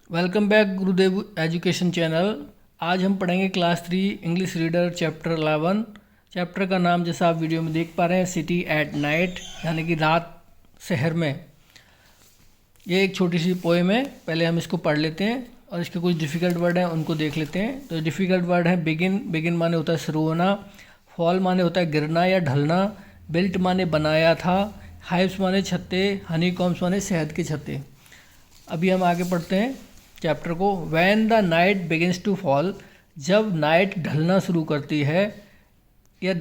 Welcome back गुरुदेव education channel. आज हम पढ़ेंगे class 3 English reader chapter 11। Chapter का नाम जैसा आप वीडियो में देख पा रहे हैं, सिटी एट नाइट, यानी कि रात शहर में। ये एक छोटी सी पोएम है। पहले हम इसको पढ़ लेते हैं और इसके कुछ डिफ़िकल्ट वर्ड हैं उनको देख लेते हैं। तो डिफ़िकल्ट वर्ड है बिगिन। बिगिन माने होता है शुरू होना। फॉल माने होता है गिरना या ढलना। बिल्ट माने बनाया था। हाइव्स माने छत्ते। हनी कॉम्स माने शहद के छत्ते। अभी हम आगे पढ़ते हैं चैप्टर को। When the night begins to fall, जब नाइट ढलना शुरू करती है या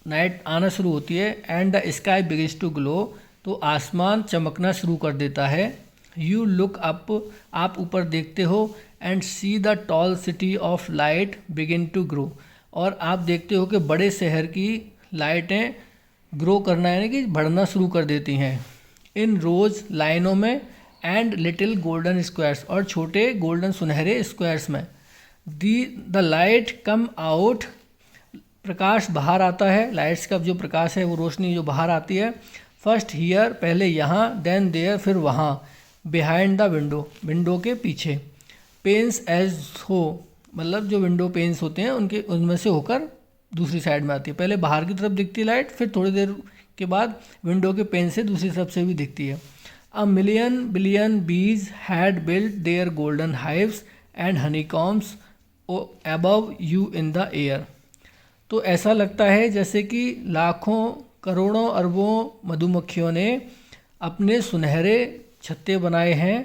नाइट आना शुरू होती है, and the sky begins to glow, तो आसमान चमकना शुरू कर देता है। यू लुक अप, आप ऊपर देखते हो, and see the tall city of light begin to grow, और आप देखते हो कि बड़े शहर की लाइटें ग्रो करना यानी कि बढ़ना शुरू कर देती हैं। इन रोज, लाइनों में, एंड लिटिल गोल्डन स्क्वायर्स, और छोटे गोल्डन सुनहरे स्क्वायर्स में। द लाइट कम आउट, प्रकाश बाहर आता है। लाइट्स का जो प्रकाश है वो रोशनी जो बाहर आती है। फर्स्ट हियर, पहले यहाँ, देन देयर, फिर वहाँ। बिहाइंड द विंडो, विंडो के पीछे। पेन्स एज हो, मतलब जो विंडो पेन्स होते हैं उनके उनमें से होकर दूसरी साइड में आती है। पहले बाहर की तरफ दिखती है लाइट, फिर थोड़ी देर के बाद विंडो के पेन से दूसरी तरफ से भी दिखती है। A million billion bees had built their golden hives and honeycombs above you in the air. तो ऐसा लगता है जैसे कि लाखों करोड़ों अरबों मधुमक्खियों ने अपने सुनहरे छत्ते बनाए हैं,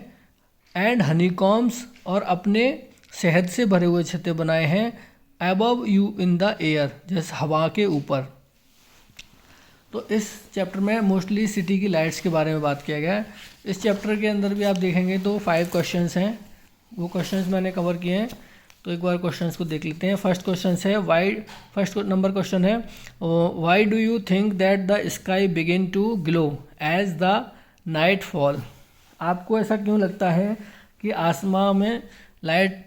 एंड हनीकॉम्स, और अपने शहद से भरे हुए छत्ते बनाए हैं, above you in the air, जैसे हवा के ऊपर। तो इस चैप्टर में मोस्टली सिटी की लाइट्स के बारे में बात किया गया है। इस चैप्टर के अंदर भी आप देखेंगे तो 5 क्वेश्चंस हैं, वो क्वेश्चंस मैंने कवर किए हैं। तो एक बार क्वेश्चंस को देख लेते हैं। फर्स्ट क्वेश्चन है फर्स्ट नंबर क्वेश्चन है, why do you think that the sky begin to glow as the night fall. आपको ऐसा क्यों लगता है कि आसमान में लाइट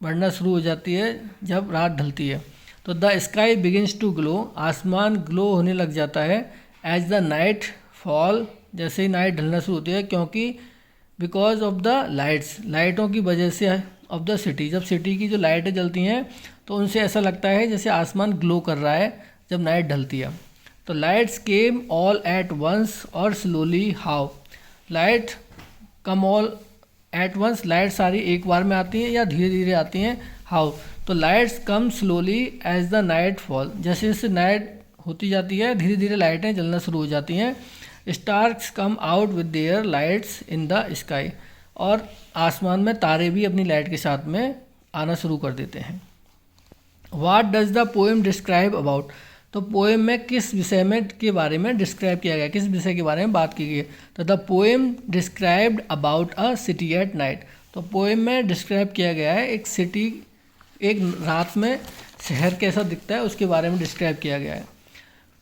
बढ़ना शुरू हो जाती है जब रात ढलती है। तो the sky begins to glow, आसमान ग्लो होने लग जाता है, एज द नाइट फॉल, जैसे ही नाइट ढलना शुरू होती है, क्योंकि बिकॉज ऑफ द लाइट्स, लाइटों की वजह से ऑफ द सिटी, जब सिटी की जो लाइटें जलती हैं तो उनसे ऐसा लगता है जैसे आसमान ग्लो कर रहा है जब नाइट ढलती है। तो lights came all at once और slowly how, light come all at once, light सारी एक बार में आती हैं या धीरे धीरे आती हैं। हाउ, तो lights come slowly as the night fall, जैसे जैसे नाइट होती जाती है धीरे धीरे लाइटें जलना शुरू हो जाती हैं। Stars come out with their lights in the sky, और आसमान में तारे भी अपनी लाइट के साथ में आना शुरू कर देते हैं। What does the poem describe about, तो पोएम में किस विषय में के बारे में डिस्क्राइब किया गया, किस विषय के बारे में बात की गई है। तो the poem described about a city at night, तो पोएम में डिस्क्राइब किया गया है एक सिटी, एक रात में शहर कैसा दिखता है उसके बारे में डिस्क्राइब किया गया है।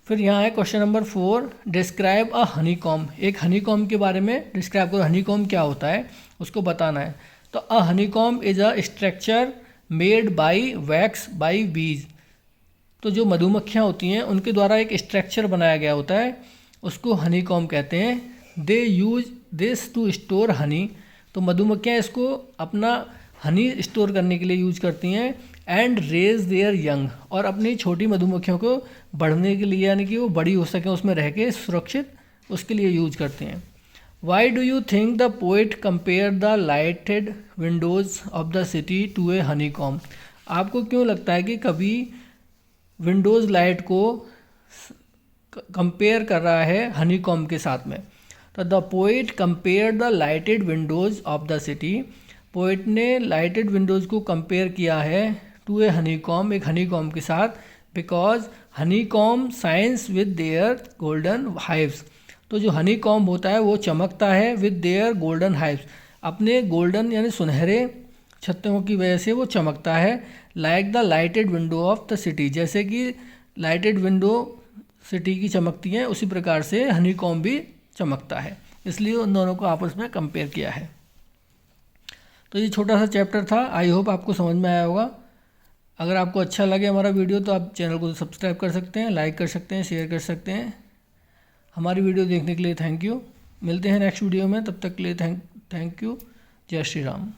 फिर यहाँ है question number 4, describe a Honey comb, एक हनी कॉम्ब के बारे में डिस्क्राइब करो। हनी कॉम्ब क्या होता है उसको बताना है। तो a honeycomb is a structure made by wax by bees, तो जो मधुमक्खियाँ होती हैं उनके द्वारा एक स्ट्रक्चर बनाया गया होता है, उसको हनी कॉम्ब कहते हैं। They use this to store honey, तो मधुमक्खियाँ इसको अपना हनी स्टोर करने के लिए यूज करती हैं। एंड रेज देयर यंग, और अपनी छोटी मधुमक्खियों को बढ़ने के लिए, यानी कि वो बड़ी हो सकें उसमें रह के सुरक्षित, उसके लिए यूज करते हैं। Why do you think the poet compare the lighted windows of the city to a honeycomb, आपको क्यों लगता है कि कभी विंडोज़ लाइट को कंपेयर कर रहा है हनी कॉम्ब के साथ में। तो the poet compare the lighted windows of the city, poet ने लाइटेड विंडोज़ को कंपेयर किया है टू ए हनी कॉम्ब, एक हनी कॉम्ब के साथ। Because Honey comb science with their golden hives, तो जो हनी कॉम्ब होता है वो चमकता है विद देयर गोल्डन हाइव्स, अपने गोल्डन यानी सुनहरे छत्तों की वजह से वो चमकता है। Like the lighted window of the city, जैसे कि लाइटेड विंडो सिटी की चमकती हैं उसी प्रकार से हनी कॉम्ब भी चमकता है, इसलिए उन दोनों को आपस में कंपेयर किया है। तो ये छोटा सा चैप्टर था, आई होप आपको समझ में आया होगा। अगर आपको अच्छा लगे हमारा वीडियो तो आप चैनल को सब्सक्राइब कर सकते हैं, लाइक कर सकते हैं, शेयर कर सकते हैं। हमारी वीडियो देखने के लिए थैंक यू। मिलते हैं नेक्स्ट वीडियो में, तब तक के लिए थैंक यू। जय श्री राम।